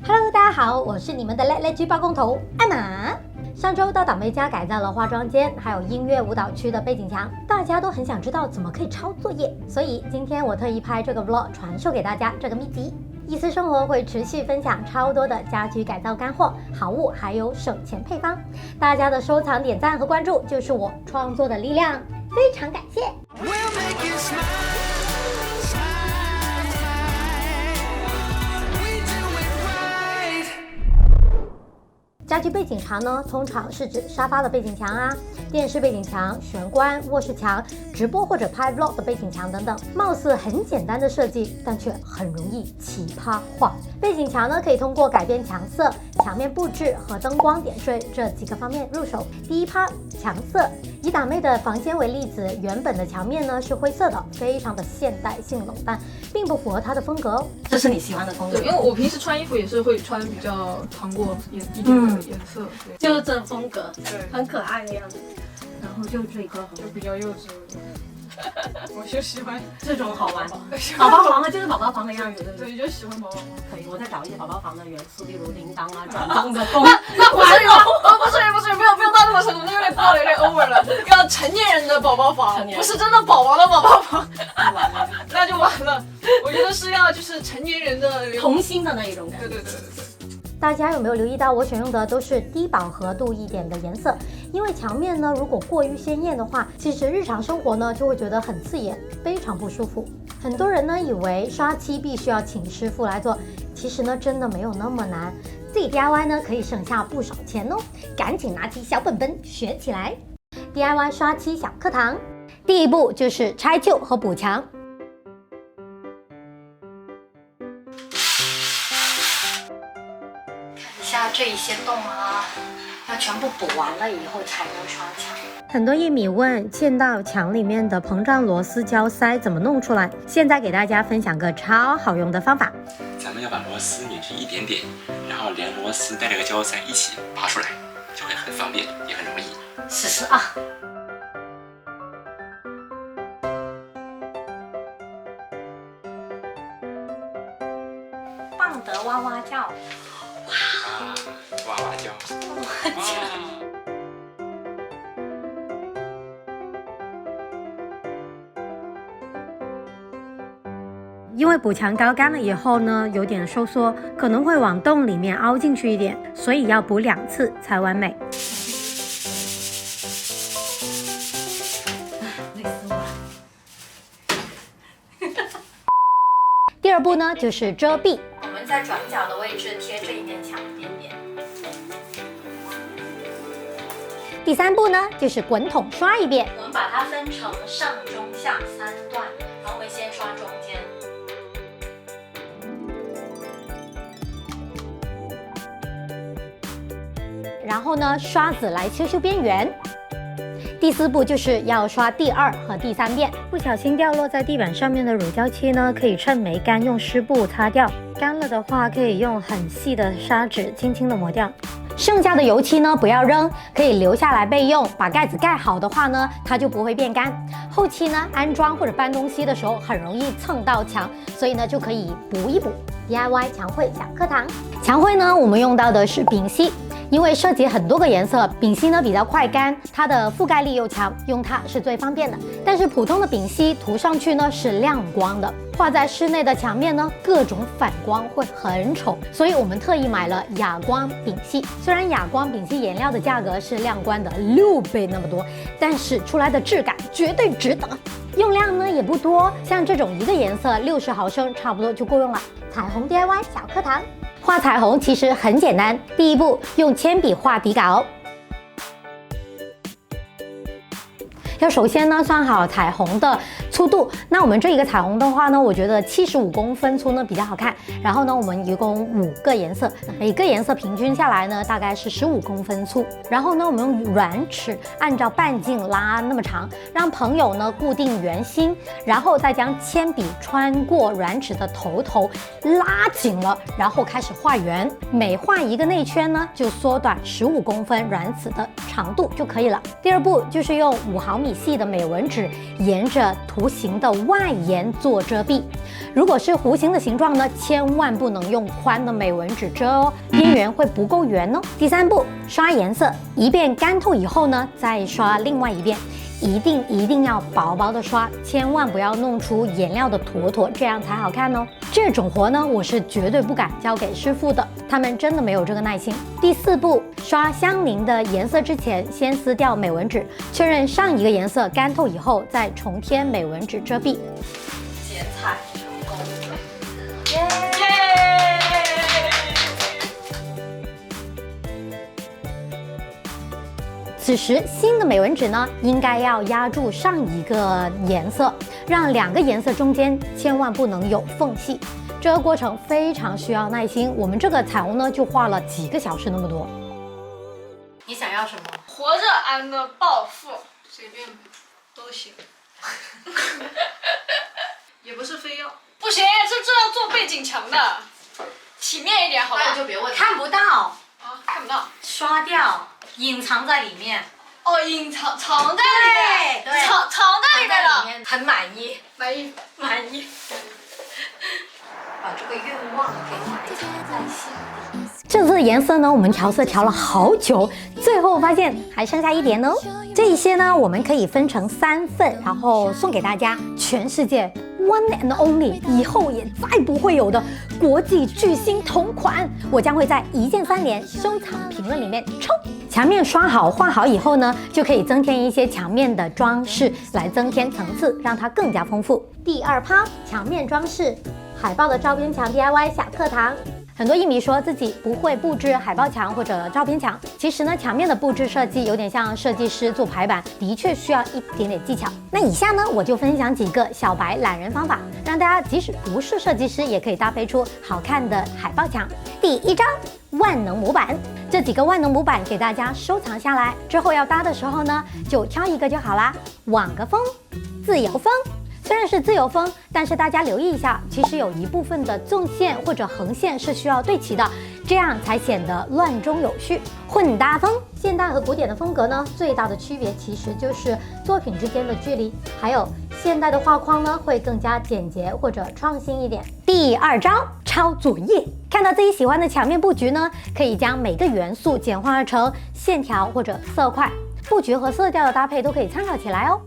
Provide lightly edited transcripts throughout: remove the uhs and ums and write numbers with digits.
Hello， 大家好，我是你们的赖赖剧包工头艾玛。上周到岛妹家改造了化妆间，还有音乐舞蹈区的背景墙，大家都很想知道怎么可以抄作业，所以今天我特意拍这个 vlog 传授给大家这个秘籍。意思生活会持续分享超多的家居改造干货、好物，还有省钱配方。大家的收藏、点赞和关注就是我创作的力量，非常感谢。家居背景墙呢，通常是指沙发的背景墙啊、电视背景墙、玄关、卧室墙、直播或者拍 vlog 的背景墙等等。貌似很简单的设计，但却很容易奇葩化。背景墙呢，可以通过改变墙色、墙面布置和灯光点缀这几个方面入手。第一趴，墙色。以打妹的房间为例子，原本的墙面呢是灰色的，非常的现代性冷淡，并不符合她的风格。这是你喜欢的风格？对，因为我平时穿衣服也是会穿比较糖过一点的颜色，对，就是这风格，对，很可爱的样子。然后就这个就比较幼稚。我就喜欢这种好玩，宝宝房啊，就是宝宝房的样子，对不对？对，就喜欢宝宝房。可以，我再找一些宝宝房的元素，例如铃铛啊、转动的弓。那不是有，不是，没有到那么程度，那有点过了，有点 over 了。要成年人的宝宝房，不是真的宝宝的宝宝房，那就完了。我觉得是要就是成年人的童心的那一种感觉。对。大家有没有留意到，我选用的都是低饱和度一点的颜色？因为墙面呢，如果过于鲜艳的话，其实日常生活呢就会觉得很刺眼，非常不舒服。很多人呢以为刷漆必须要请师傅来做，其实呢真的没有那么难，自己 DIY 呢可以省下不少钱哦。赶紧拿起小本本学起来 ！DIY 刷漆小课堂，第一步就是拆旧和补墙。像这一些洞啊，要全部补完了以后才能刷墙。很多业迷问嵌到墙里面的膨胀螺丝胶塞怎么弄出来，现在给大家分享个超好用的方法。咱们要把螺丝拧成一点点，然后连螺丝带这个胶塞一起拔出来，就会很方便，也很容易。试试啊！棒得哇哇叫！哇哇叫！因为补墙膏干了以后呢，有点收缩，可能会往洞里面凹进去一点，所以要补2次才完美。累死我了！第二步呢，就是遮蔽。我们在转角的位置贴这一面墙边边。第3步呢，就是滚筒刷一遍。我们把它分成上中下3段，然后我们先刷中间。然后呢，刷子来修边缘。第4步就是要刷第2和第3遍。不小心掉落在地板上面的乳胶漆呢，可以趁没干用湿布擦掉。干了的话，可以用很细的砂纸轻轻的磨掉。剩下的油漆呢，不要扔，可以留下来备用。把盖子盖好的话呢，它就不会变干。后期呢，安装或者搬东西的时候很容易蹭到墙，所以呢就可以补一补。DIY 墙绘小课堂。墙绘呢，我们用到的是丙烯。因为涉及很多个颜色，丙烯呢比较快干，它的覆盖力又强，用它是最方便的。但是普通的丙烯涂上去呢是亮光的，画在室内的墙面呢各种反光会很丑，所以我们特意买了哑光丙烯。虽然哑光丙烯颜料的价格是亮光的6倍那么多，但是出来的质感绝对值得。用量呢也不多，像这种一个颜色60毫升差不多就够用了。彩虹 DIY 小课堂。画彩虹其实很简单，第一步用铅笔画底稿。要首先呢算好彩虹的粗度，那我们这一个彩虹的话呢，我觉得75公分粗呢比较好看。然后呢，我们一共5个颜色，每个颜色平均下来呢大概是15公分粗。然后呢，我们用软尺按照半径拉那么长，让朋友呢固定圆心，然后再将铅笔穿过软尺的头拉紧了，然后开始画圆。每画一个内圈呢，就缩短15公分软尺的长长度就可以了。第2步就是用5毫米细的美纹纸，沿着图形的外沿做遮蔽。如果是弧形的形状呢，千万不能用宽的美纹纸遮哦，边缘会不够圆哦。第3步，刷颜色，一遍干透以后呢，再刷另外一遍。一定要薄薄的刷，千万不要弄出颜料的坨坨，这样才好看哦。这种活呢，我是绝对不敢交给师傅的，他们真的没有这个耐心。第4步，刷相邻的颜色之前，先撕掉美纹纸，确认上一个颜色干透以后，再重贴美纹纸遮蔽。剪彩成功，此时新的美纹纸呢，应该要压住上一个颜色，让2个颜色中间千万不能有缝隙。这个过程非常需要耐心，我们这个彩虹呢就画了几个小时那么多。你想要什么？活着安的暴富，随便都行，也不是非要。不行，这要做背景墙的，体面一点好吧？那你就别问，看不到啊，看不到，刷掉，隐藏在里面。哦，藏在里面，对，藏在里面了，很满意，满意。把这个愿望给埋藏在心底。这次的颜色呢，我们调色调了好久，最后发现还剩下一点哦。这一些呢，我们可以分成3份，然后送给大家，全世界 one and only， 以后也再不会有的国际巨星同款。我将会在一键3连收藏评论里面抽。墙面刷好画好以后呢，就可以增添一些墙面的装饰，来增添层次，让它更加丰富。第2趴，墙面装饰，海报的照片墙 DIY 小课堂。很多艺迷说自己不会布置海报墙或者照片墙，其实呢，墙面的布置设计有点像设计师做排版，的确需要一点点技巧。那以下呢，我就分享几个小白懒人方法，让大家即使不是设计师，也可以搭配出好看的海报墙。第1张，万能模板，这几个万能模板给大家收藏下来，之后要搭的时候呢，就挑一个就好啦。网格风、自由风。虽然是自由风，但是大家留意一下，其实有一部分的纵线或者横线是需要对齐的，这样才显得乱中有序。混搭风，现代和古典的风格呢，最大的区别其实就是作品之间的距离，还有现代的画框呢会更加简洁或者创新一点。第2招，抄作业。看到自己喜欢的墙面布局呢，可以将每个元素简化成线条或者色块，布局和色调的搭配都可以参考起来哦。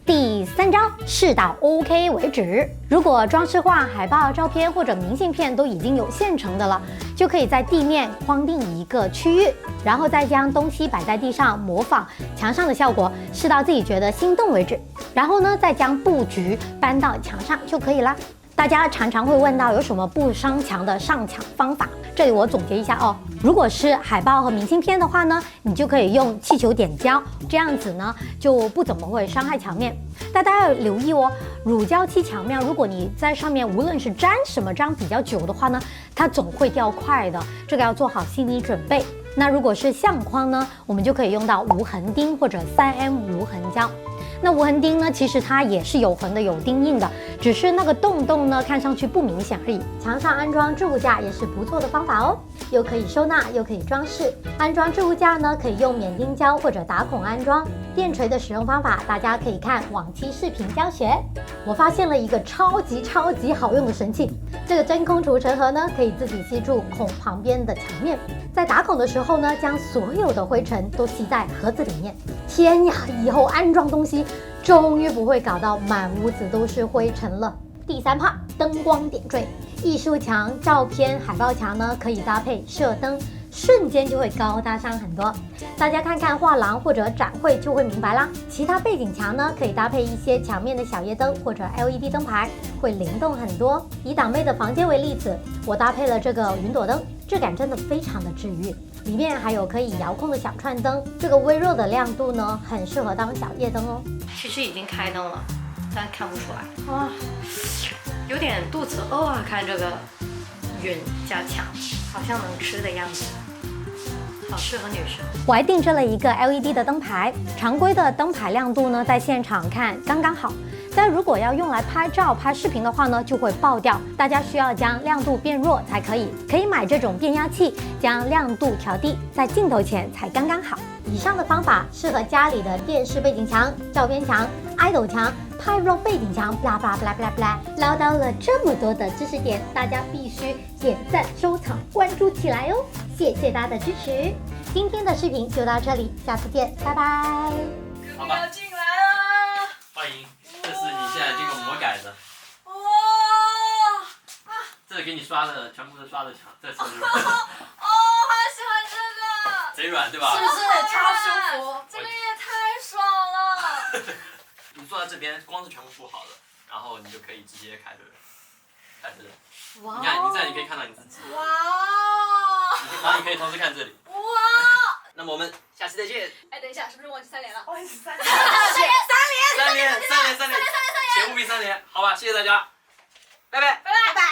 第3招，试到 OK 为止。如果装饰画、海报、照片或者明信片都已经有现成的了，就可以在地面框定一个区域，然后再将东西摆在地上，模仿墙上的效果，试到自己觉得心动为止。然后呢，再将布局搬到墙上就可以啦。大家常常会问到有什么不伤墙的上墙方法，这里我总结一下哦。如果是海报和明信片的话呢，你就可以用气球点胶，这样子呢就不怎么会伤害墙面。大家要留意哦，乳胶漆墙面，如果你在上面无论是粘什么粘比较久的话呢，它总会掉块的，这个要做好心理准备。那如果是相框呢，我们就可以用到无痕钉或者3M 无痕胶。那无痕钉呢，其实它也是有痕的，有钉印的，只是那个洞呢看上去不明显而已。墙上安装置物架也是不错的方法哦，又可以收纳又可以装饰。安装置物架呢，可以用免钉胶或者打孔安装。电锤的使用方法，大家可以看往期视频教学。我发现了一个超级好用的神器，这个真空储尘盒呢，可以自己吸住孔旁边的墙面，在打孔的时候呢，将所有的灰尘都吸在盒子里面。天呀，以后安装东西终于不会搞到满屋子都是灰尘了。第3趴，灯光点缀。艺术墙、照片、海报墙呢，可以搭配射灯，瞬间就会高大上很多。大家看看画廊或者展会就会明白啦。其他背景墙呢，可以搭配一些墙面的小夜灯或者 LED 灯牌，会灵动很多。以党妹的房间为例子，我搭配了这个云朵灯，质感真的非常的治愈。里面还有可以遥控的小串灯，这个微弱的亮度呢，很适合当小夜灯哦。其实已经开灯了，但看不出来。哇，有点肚子饿啊！看这个云加墙，好像能吃的样子，好适合女生。我还定制了一个 LED 的灯牌，常规的灯牌亮度呢，在现场看刚刚好。但如果要用来拍照、拍视频的话呢，就会爆掉。大家需要将亮度变弱才可以。可以买这种变压器，将亮度调低，在镜头前才刚刚好。以上的方法适合家里的电视背景墙、照片墙、idol 墙、拍 vlog 背景墙，blah blah blah blah blah。唠叨了这么多的知识点，大家必须点赞、收藏、关注起来哦！谢谢大家的支持。今天的视频就到这里，下次见，拜拜。哥哥要进来了，欢迎，这是你现在经过魔改的，哇！这是给你刷的，全部是刷的墙，这是哦，好喜欢这个，贼软对吧？是不是超舒服？这个也太爽了！你坐在这边，光是全部布好了，然后你就可以直接开着。哇！你看，你这样你可以看到你自己，哇！然后你可以同时看这里。哇！那么我们下期再见。哎，等一下，是不是忘记3连了？忘记3连，三连，且务必3连，好吧，谢谢大家，拜拜。拜拜。